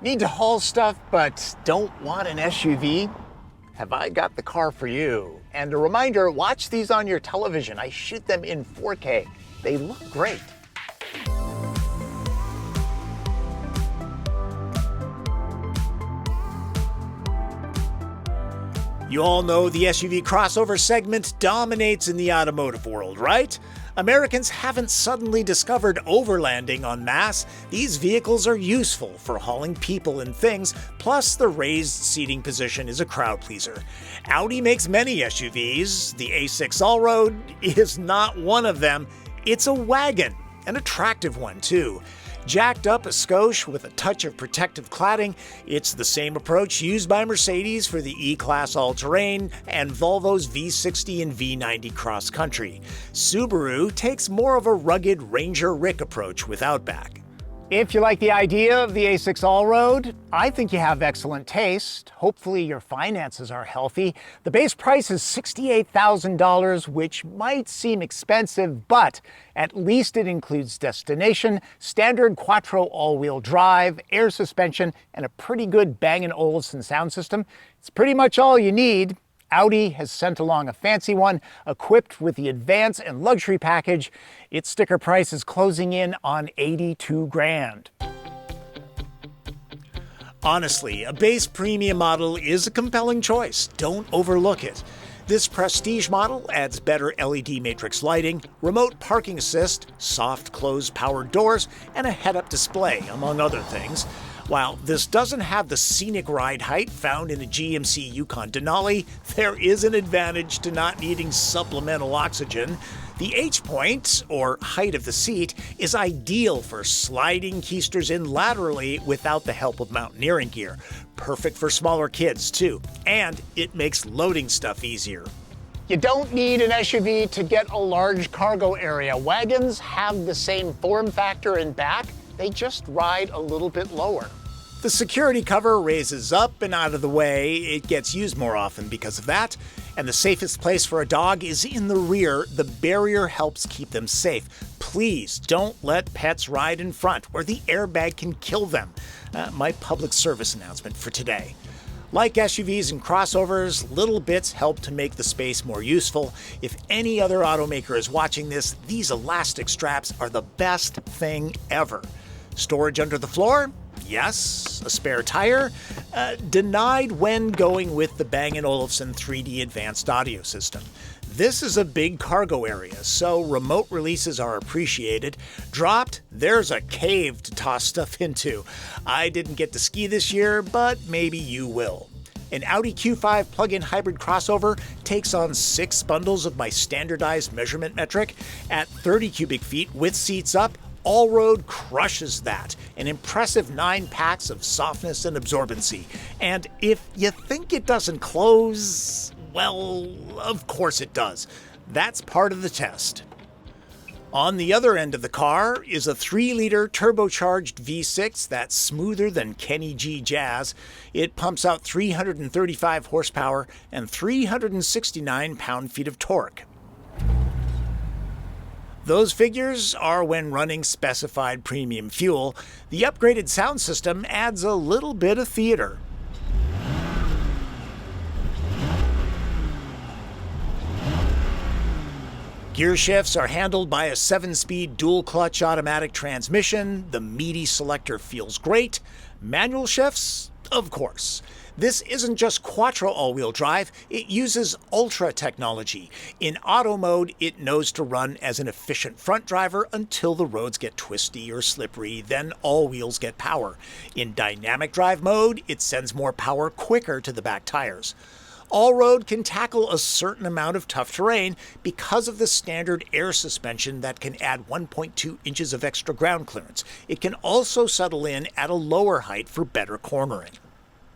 Need to haul stuff but don't want an SUV? Have I got the car for you? And a reminder, watch these on your television. I shoot them in 4K. They look great. You all know the SUV crossover segment dominates in the automotive world, right? Americans haven't suddenly discovered overlanding en masse. These vehicles are useful for hauling people and things, plus the raised seating position is a crowd pleaser. Audi makes many SUVs. The A6 Allroad is not one of them. It's a wagon, an attractive one too. Jacked up a skosh with a touch of protective cladding, it's the same approach used by Mercedes for the E-Class all-terrain and Volvo's V60 and V90 cross-country. Subaru takes more of a rugged Ranger Rick approach with Outback. If you like the idea of the A6 Allroad, I think you have excellent taste. Hopefully your finances are healthy. The base price is $68,000, which might seem expensive, but at least it includes destination, standard quattro all-wheel drive, air suspension, and a pretty good Bang & Olufsen sound system. It's pretty much all you need. Audi has sent along a fancy one, equipped with the Advance and Luxury package. Its sticker price is closing in on $82,000. Honestly, a base premium model is a compelling choice. Don't overlook it. This prestige model adds better LED matrix lighting, remote parking assist, soft close powered doors, and a head-up display, among other things. While this doesn't have the scenic ride height found in a GMC Yukon Denali, there is an advantage to not needing supplemental oxygen. The H-point, or height of the seat, is ideal for sliding keisters in laterally without the help of mountaineering gear. Perfect for smaller kids, too. And it makes loading stuff easier. You don't need an SUV to get a large cargo area. Wagons have the same form factor and back. They just ride a little bit lower. The security cover raises up and out of the way. It gets used more often because of that. And the safest place for a dog is in the rear. The barrier helps keep them safe. Please don't let pets ride in front where the airbag can kill them. My public service announcement for today. Like SUVs and crossovers, little bits help to make the space more useful. If any other automaker is watching this, these elastic straps are the best thing ever. Storage under the floor? Yes. A spare tire? Denied when going with the Bang & Olufsen 3D Advanced Audio System. This is a big cargo area, so remote releases are appreciated. Dropped, there's a cave to toss stuff into. I didn't get to ski this year, but maybe you will. An Audi Q5 plug-in hybrid crossover takes on 6 bundles of my standardized measurement metric. At 30 cubic feet with seats up, Allroad crushes that. An impressive 9 packs of softness and absorbency. And if you think it doesn't close, well, of course it does. That's part of the test. On the other end of the car is a 3-liter turbocharged V6 that's smoother than Kenny G Jazz. It pumps out 335 horsepower and 369 pound-feet of torque. Those figures are when running specified premium fuel. The upgraded sound system adds a little bit of theater. Gear shifts are handled by a 7-speed dual-clutch automatic transmission. The meaty selector feels great. Manual shifts? Of course. This isn't just quattro all-wheel drive, it uses Ultra technology. In auto mode, it knows to run as an efficient front driver until the roads get twisty or slippery, then all wheels get power. In dynamic drive mode, it sends more power quicker to the back tires. Allroad can tackle a certain amount of tough terrain because of the standard air suspension that can add 1.2 inches of extra ground clearance. It can also settle in at a lower height for better cornering.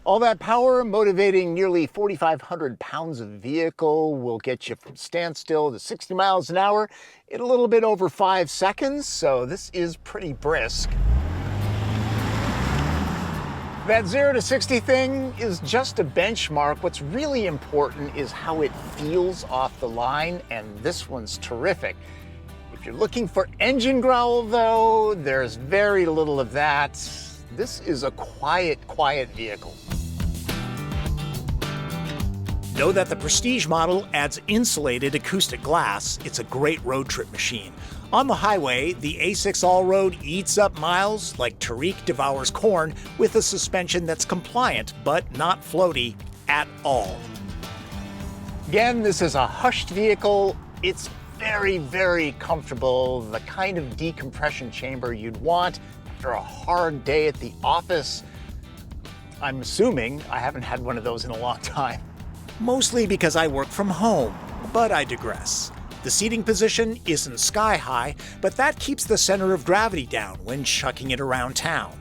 All that power motivating nearly 4,500 pounds of vehicle will get you from standstill to 60 miles an hour in a little bit over 5 seconds, so this is pretty brisk. That 0 to 60 thing is just a benchmark. What's really important is how it feels off the line, and this one's terrific. If you're looking for engine growl though, there's very little of that. This is a quiet vehicle. Know that the Prestige model adds insulated acoustic glass. It's a great road trip machine. On the highway, the A6 Allroad eats up miles like Tariq devours corn with a suspension that's compliant but not floaty at all. Again, this is a hushed vehicle. It's very comfortable, the kind of decompression chamber you'd want after a hard day at the office. I'm assuming I haven't had one of those in a long time. Mostly because I work from home, but I digress. The seating position isn't sky high, but that keeps the center of gravity down when chucking it around town.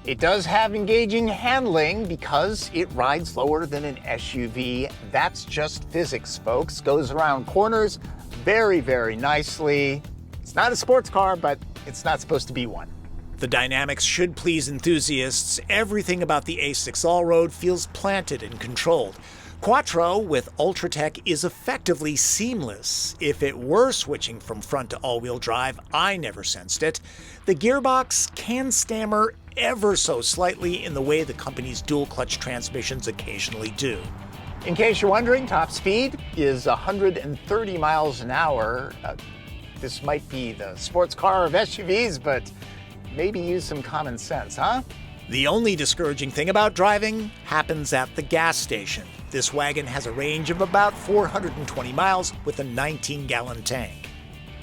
It does have engaging handling because it rides lower than an SUV. That's just physics, folks. Goes around corners very nicely. It's not a sports car, but it's not supposed to be one. The dynamics should please enthusiasts. Everything about the A6 Allroad feels planted and controlled. Quattro with Ultratech is effectively seamless. If it were switching from front to all-wheel drive, I never sensed it. The gearbox can stammer ever so slightly in the way the company's dual-clutch transmissions occasionally do. In case you're wondering, top speed is 130 miles an hour. This might be the sports car of SUVs, but maybe use some common sense, huh? The only discouraging thing about driving happens at the gas station. This wagon has a range of about 420 miles with a 19-gallon tank.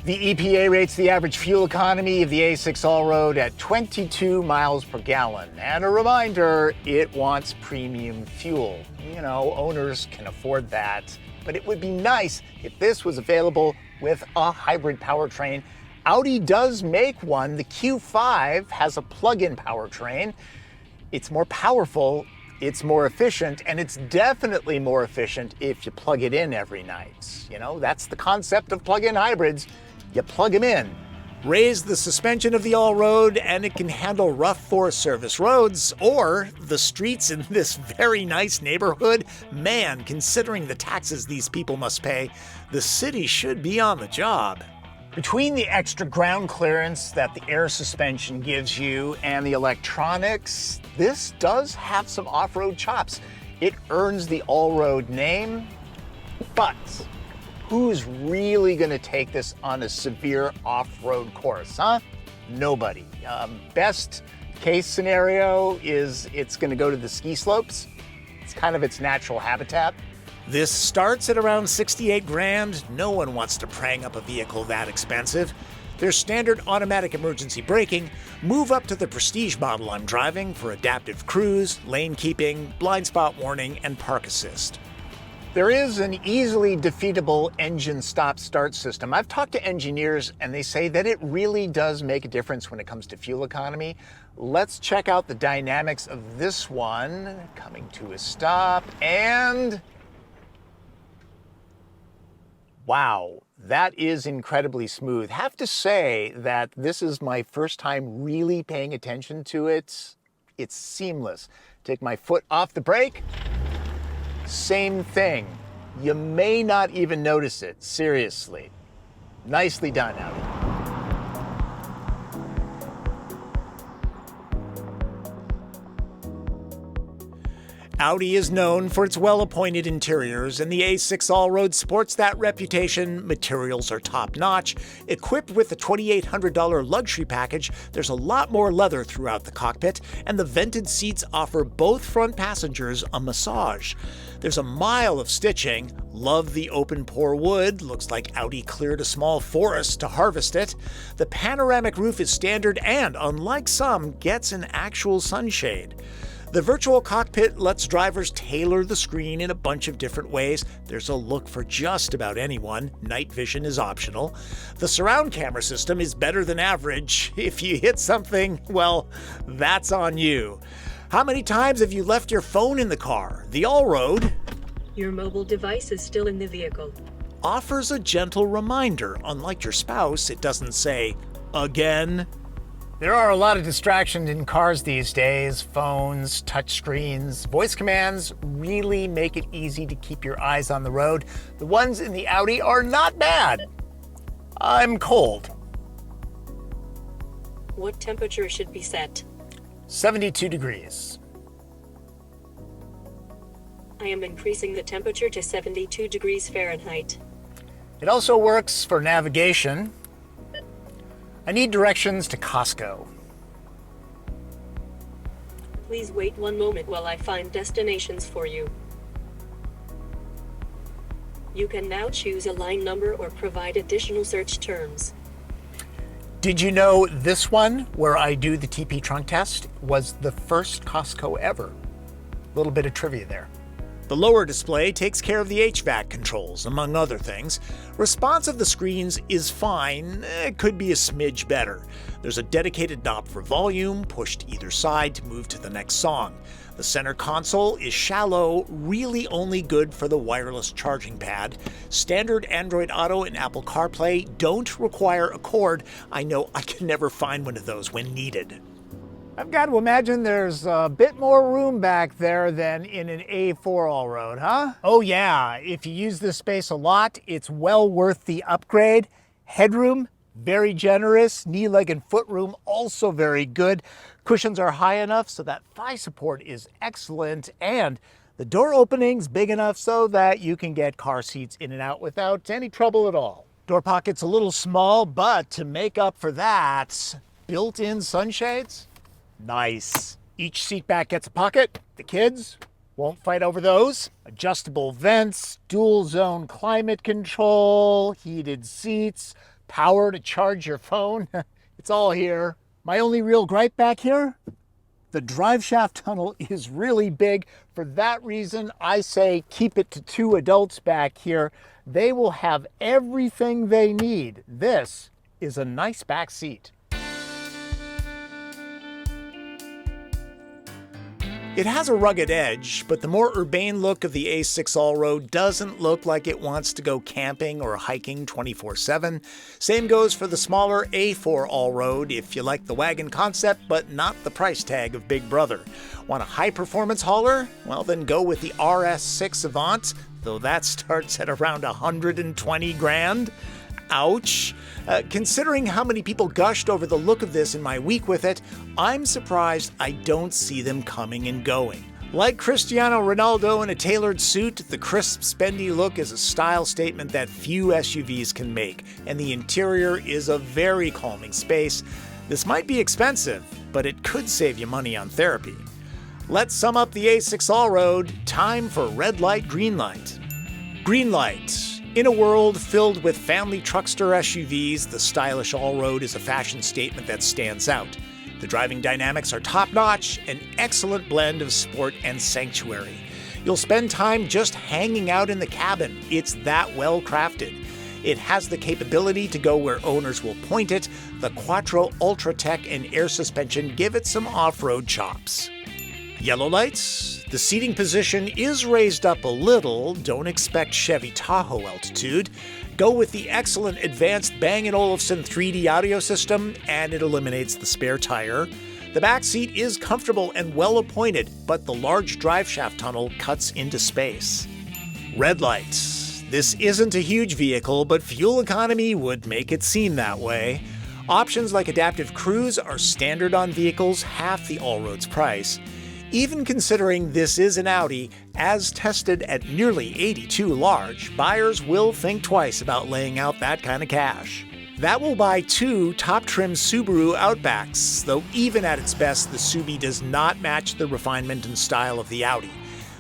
The EPA rates the average fuel economy of the A6 Allroad at 22 miles per gallon. And a reminder, it wants premium fuel. You know, owners can afford that. But it would be nice if this was available with a hybrid powertrain. Audi does make one. The Q5 has a plug-in powertrain. It's more powerful, it's more efficient, and it's definitely more efficient if you plug it in every night. You know, that's the concept of plug-in hybrids. You plug them in. Raise the suspension of the Allroad and it can handle rough Forest Service roads or the streets in this very nice neighborhood. Man, considering the taxes these people must pay, the city should be on the job. Between the extra ground clearance that the air suspension gives you and the electronics, this does have some off-road chops. It earns the Allroad name, but who's really going to take this on a severe off-road course, huh? Nobody. Best case scenario is it's going to go to the ski slopes. It's kind of its natural habitat. This starts at around 68 grand. No one wants to prang up a vehicle that expensive. There's standard automatic emergency braking. Move up to the Prestige model I'm driving for adaptive cruise, lane keeping, blind spot warning, and park assist. There is an easily defeatable engine stop-start system. I've talked to engineers and they say that it really does make a difference when it comes to fuel economy. Let's check out the dynamics of this one. Coming to a stop and... wow, that is incredibly smooth. Have to say that this is my first time really paying attention to it. It's seamless. Take my foot off the brake, same thing. You may not even notice it, seriously. Nicely done, Audi. Audi is known for its well-appointed interiors, and the A6 Allroad sports that reputation. Materials are top-notch. Equipped with the $2,800 luxury package, there's a lot more leather throughout the cockpit, and the vented seats offer both front passengers a massage. There's a mile of stitching. Love the open-pore wood. Looks like Audi cleared a small forest to harvest it. The panoramic roof is standard and, unlike some, gets an actual sunshade. The virtual cockpit lets drivers tailor the screen in a bunch of different ways. There's a look for just about anyone. Night vision is optional. The surround camera system is better than average. If you hit something, well, that's on you. How many times have you left your phone in the car? The Allroad, your mobile device is still in the vehicle, offers a gentle reminder. Unlike your spouse, it doesn't say, again. There are a lot of distractions in cars these days. Phones, touchscreens, voice commands really make it easy to keep your eyes on the road. The ones in the Audi are not bad. I'm cold. what temperature should be set? 72 degrees. I am increasing the temperature to 72 degrees Fahrenheit. It also works for navigation. I need directions to Costco. Please wait one moment while I find destinations for you. You can now choose a line number or provide additional search terms. Did you know this one, where I do the TP trunk test, was the first Costco ever? A little bit of trivia there. The lower display takes care of the HVAC controls, among other things. Response of the screens is fine, it could be a smidge better. There's a dedicated knob for volume, pushed either side to move to the next song. The center console is shallow, really only good for the wireless charging pad. Standard Android Auto and Apple CarPlay don't require a cord. I know I can never find one of those when needed. I've got to imagine there's a bit more room back there than in an A4 Allroad, huh? Oh yeah, if you use this space a lot, it's well worth the upgrade. Headroom, very generous. Knee, leg, and foot room, also very good. Cushions are high enough so that thigh support is excellent, and the door opening's big enough so that you can get car seats in and out without any trouble at all. Door pocket's a little small, but to make up for that, built-in sunshades. Nice. Each seat back gets a pocket. The kids won't fight over those. Adjustable vents, dual zone climate control, heated seats, power to charge your phone. It's all here. My only real gripe back here, the drive shaft tunnel is really big. For that reason, I say keep it to 2 adults back here. They will have everything they need. This is a nice back seat. It has a rugged edge, but the more urbane look of the A6 Allroad doesn't look like it wants to go camping or hiking 24/7. Same goes for the smaller A4 Allroad if you like the wagon concept but not the price tag of Big Brother. Want a high-performance hauler? Well, then go with the RS6 Avant, though that starts at around 120 grand. Ouch. Considering how many people gushed over the look of this in my week with it, I'm surprised I don't see them coming and going. Like Cristiano Ronaldo in a tailored suit, the crisp, spendy look is a style statement that few SUVs can make, and the interior is a very calming space. This might be expensive, but it could save you money on therapy. Let's sum up the A6 Allroad. Time for red light, green light. Green light. In a world filled with family truckster SUVs, the stylish Allroad is a fashion statement that stands out. The driving dynamics are top-notch, an excellent blend of sport and sanctuary. You'll spend time just hanging out in the cabin. It's that well crafted. It has the capability to go where owners will point it. The Quattro Ultra Tech and air suspension give it some off-road chops. Yellow lights. The seating position is raised up a little. Don't expect Chevy Tahoe altitude. Go with the excellent advanced Bang & Olufsen 3D audio system, and it eliminates the spare tire. The back seat is comfortable and well appointed, but the large drive shaft tunnel cuts into space. Red lights. This isn't a huge vehicle, but fuel economy would make it seem that way. Options like adaptive cruise are standard on vehicles half the Allroad's price. Even considering this is an Audi, as tested at nearly 82 large, buyers will think twice about laying out that kind of cash. That will buy 2 top-trim Subaru Outbacks, though even at its best, the Subi does not match the refinement and style of the Audi.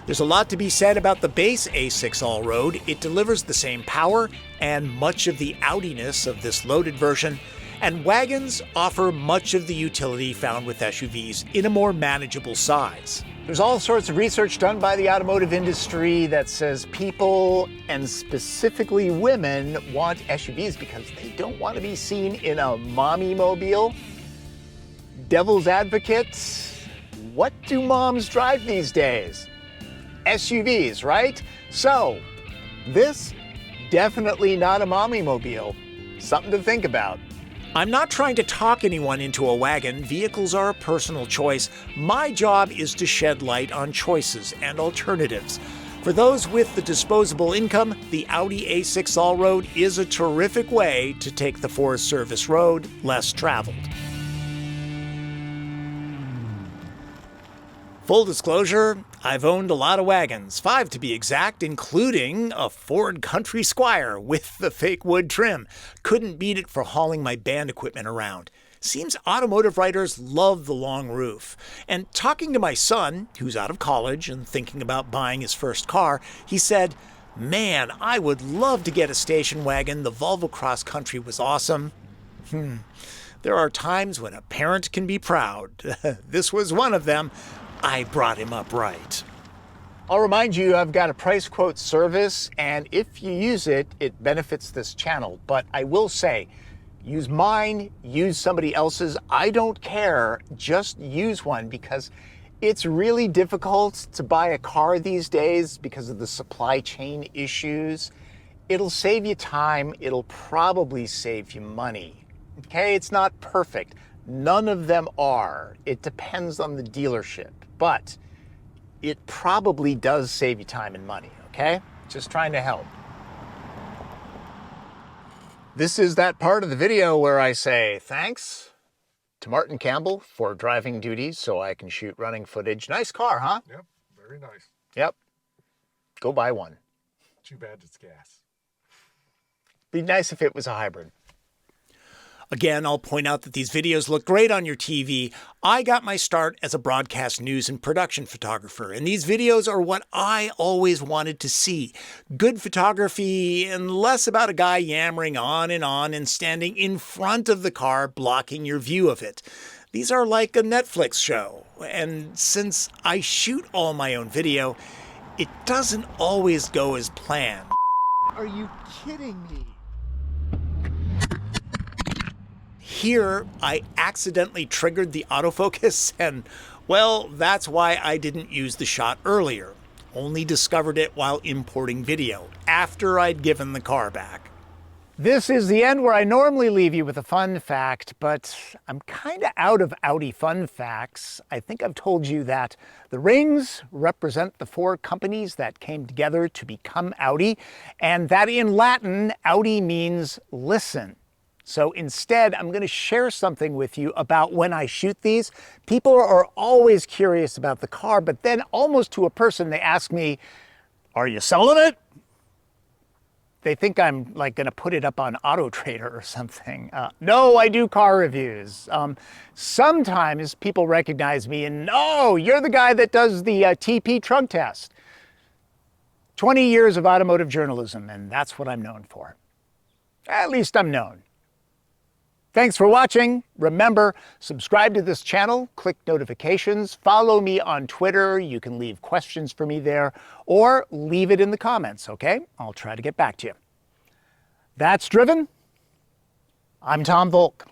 There's a lot to be said about the base A6 Allroad. It delivers the same power and much of the Audiness of this loaded version, and wagons offer much of the utility found with SUVs in a more manageable size. There's all sorts of research done by the automotive industry that says people, and specifically women, want SUVs because they don't want to be seen in a mommy mobile. Devil's advocate, what do moms drive these days? SUVs, right? So, this, definitely not a mommy mobile. Something to think about. I'm not trying to talk anyone into a wagon. Vehicles are a personal choice. My job is to shed light on choices and alternatives. For those with the disposable income, the Audi A6 Allroad is a terrific way to take the Forest Service road less traveled. Full disclosure, I've owned a lot of wagons, 5 to be exact, including a Ford Country Squire with the fake wood trim. Couldn't beat it for hauling my band equipment around. Seems automotive writers love the long roof. And talking to my son, who's out of college and thinking about buying his first car, he said, "Man, I would love to get a station wagon. The Volvo Cross Country was awesome." There are times when a parent can be proud. This was one of them. I brought him up right. I'll remind you, I've got a price quote service, and if you use it, it benefits this channel. But I will say, use mine, use somebody else's. I don't care. Just use one, because it's really difficult to buy a car these days because of the supply chain issues. It'll save you time. It'll probably save you money. Okay, it's not perfect. None of them are. It depends on the dealership, but it probably does save you time and money, okay? Just trying to help. This is that part of the video where I say thanks to Martin Campbell for driving duties so I can shoot running footage. Nice car, huh? Yep, very nice. Yep. Go buy one. Too bad it's gas. Be nice if it was a hybrid. Again, I'll point out that these videos look great on your TV. I got my start as a broadcast news and production photographer, and these videos are what I always wanted to see. Good photography and less about a guy yammering on and standing in front of the car blocking your view of it. These are like a Netflix show, and since I shoot all my own video, it doesn't always go as planned. Are you kidding me? Here, I accidentally triggered the autofocus, and, well, that's why I didn't use the shot earlier. Only discovered it while importing video, after I'd given the car back. This is the end where I normally leave you with a fun fact, but I'm kind of out of Audi fun facts. I think I've told you that the rings represent the 4 companies that came together to become Audi, and that in Latin, Audi means listen. So instead, I'm going to share something with you about when I shoot these. People are always curious about the car, but then almost to a person, they ask me, "Are you selling it?" They think I'm like going to put it up on Auto Trader or something. No, I do car reviews. Sometimes people recognize me and, "Oh, you're the guy that does the TP trunk test." 20 years of automotive journalism, and that's what I'm known for. At least I'm known. Thanks for watching. Remember, subscribe to this channel, click notifications, follow me on Twitter. You can leave questions for me there, or leave it in the comments, okay? I'll try to get back to you. That's Driven. I'm Tom Volk.